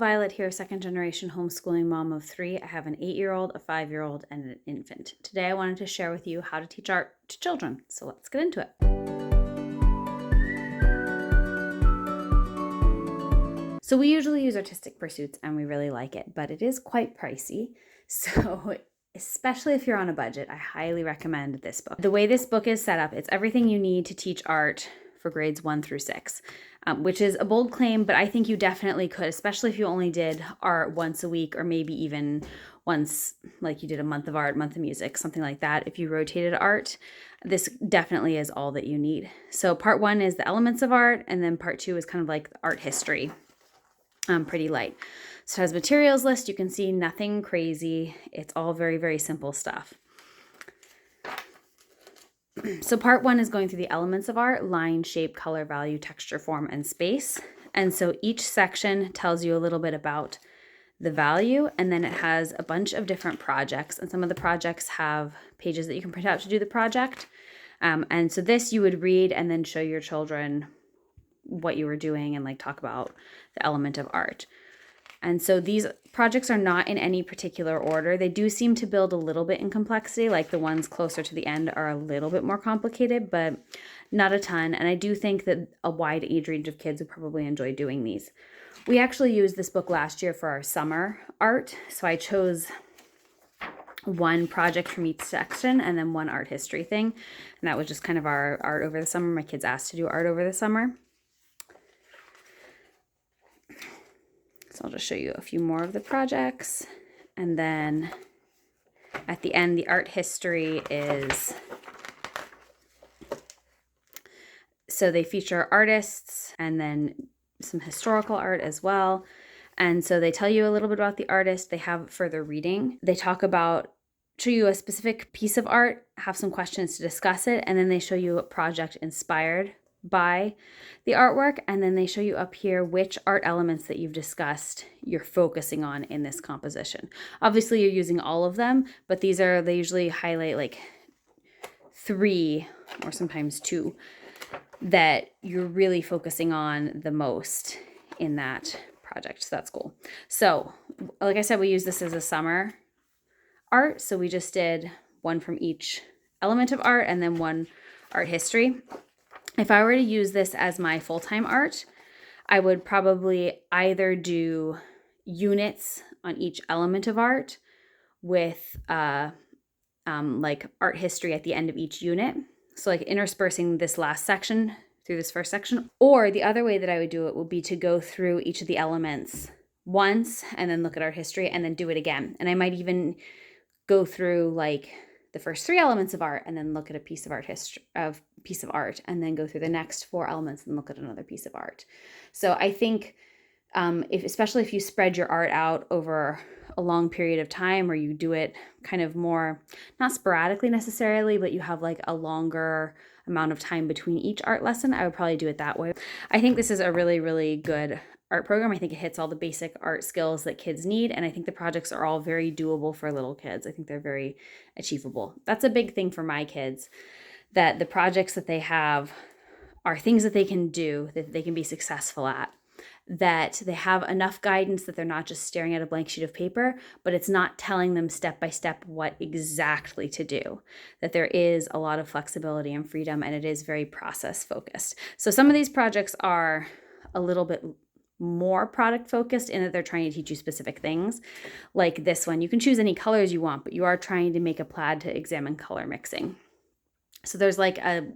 Violet here, second generation homeschooling mom of 3. I have an 8-year-old, a 5-year-old, and an infant. Today I wanted to share with you how to teach art to children. So let's get into it. So we usually use artistic pursuits and we really like it, but it is quite pricey. So especially if you're on a budget, I highly recommend this book. The way this book is set up, it's everything you need to teach art for grades 1 through 6, which is a bold claim, but I think you definitely could, especially if you only did art once a week or maybe even once, like you did a month of art, month of music, something like that. If you rotated art, this definitely is all that you need. So part 1 is the elements of art, and then part 2 is kind of like art history. Pretty light. So it has materials list. You can see nothing crazy. It's all very, very simple stuff. So part 1 is going through the elements of art: line, shape, color, value, texture, form, and space. And so each section tells you a little bit about the value, and then it has a bunch of different projects, and some of the projects have pages that you can print out to do the project. And so this you would read and then show your children what you were doing and like talk about the element of art. And so these projects are not in any particular order. They do seem to build a little bit in complexity, like the ones closer to the end are a little bit more complicated, but not a ton. And I do think that a wide age range of kids would probably enjoy doing these. We actually used this book last year for our summer art. So I chose one project from each section and then one art history thing. And that was just kind of our art over the summer. My kids asked to do art over the summer. So I'll just show you a few more of the projects. And then at the end, the art history is, so they feature artists and then some historical art as well. And so they tell you a little bit about the artist. They have further reading. They talk about, show you a specific piece of art, have some questions to discuss it, and then they show you a project inspired by the artwork, and then they show you up here which art elements that you've discussed you're focusing on in this composition. Obviously you're using all of them, but they usually highlight like 3 or sometimes 2 that you're really focusing on the most in that project. So that's cool. So like I said, we use this as a summer art. So we just did one from each element of art and then one art history. If I were to use this as my full-time art, I would probably either do units on each element of art with like art history at the end of each unit. So like interspersing this last section through this first section. Or the other way that I would do it would be to go through each of the elements once and then look at art history and then do it again. And I might even go through like the first 3 elements of art and then look at a piece of art and then go through the next 4 elements and look at another piece of art. So I think especially if you spread your art out over a long period of time, or you do it kind of more, not sporadically necessarily, but you have like a longer amount of time between each art lesson, I would probably do it that way. I think this is a really, really good art program. I think it hits all the basic art skills that kids need, and I think the projects are all very doable for little kids. I think they're very achievable. That's a big thing for my kids, that the projects that they have are things that they can do, that they can be successful at, that they have enough guidance that they're not just staring at a blank sheet of paper, but it's not telling them step by step what exactly to do, that there is a lot of flexibility and freedom, and it is very process focused. So some of these projects are a little bit more product focused in that they're trying to teach you specific things. Like this one, you can choose any colors you want, but you are trying to make a plaid to examine color mixing. So there's like a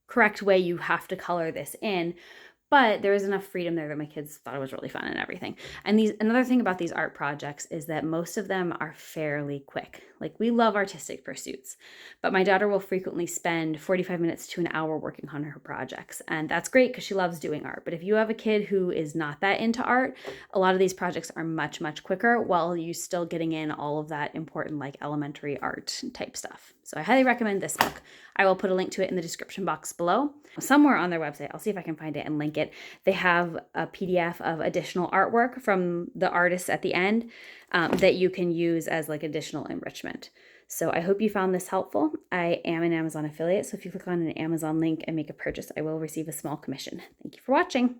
correct way you have to color this in, but there is enough freedom there that my kids thought it was really fun and everything. And another thing about these art projects is that most of them are fairly quick. Like, we love artistic pursuits, but my daughter will frequently spend 45 minutes to an hour working on her projects. And that's great because she loves doing art. But if you have a kid who is not that into art, a lot of these projects are much, much quicker while you're still getting in all of that important like elementary art type stuff. So I highly recommend this book. I will put a link to it in the description box below. Somewhere on their website, I'll see if I can find it and link it. They have a PDF of additional artwork from the artists at the end that you can use as like additional enrichment. So I hope you found this helpful. I am an Amazon affiliate, so if you click on an Amazon link and make a purchase, I will receive a small commission. Thank you for watching.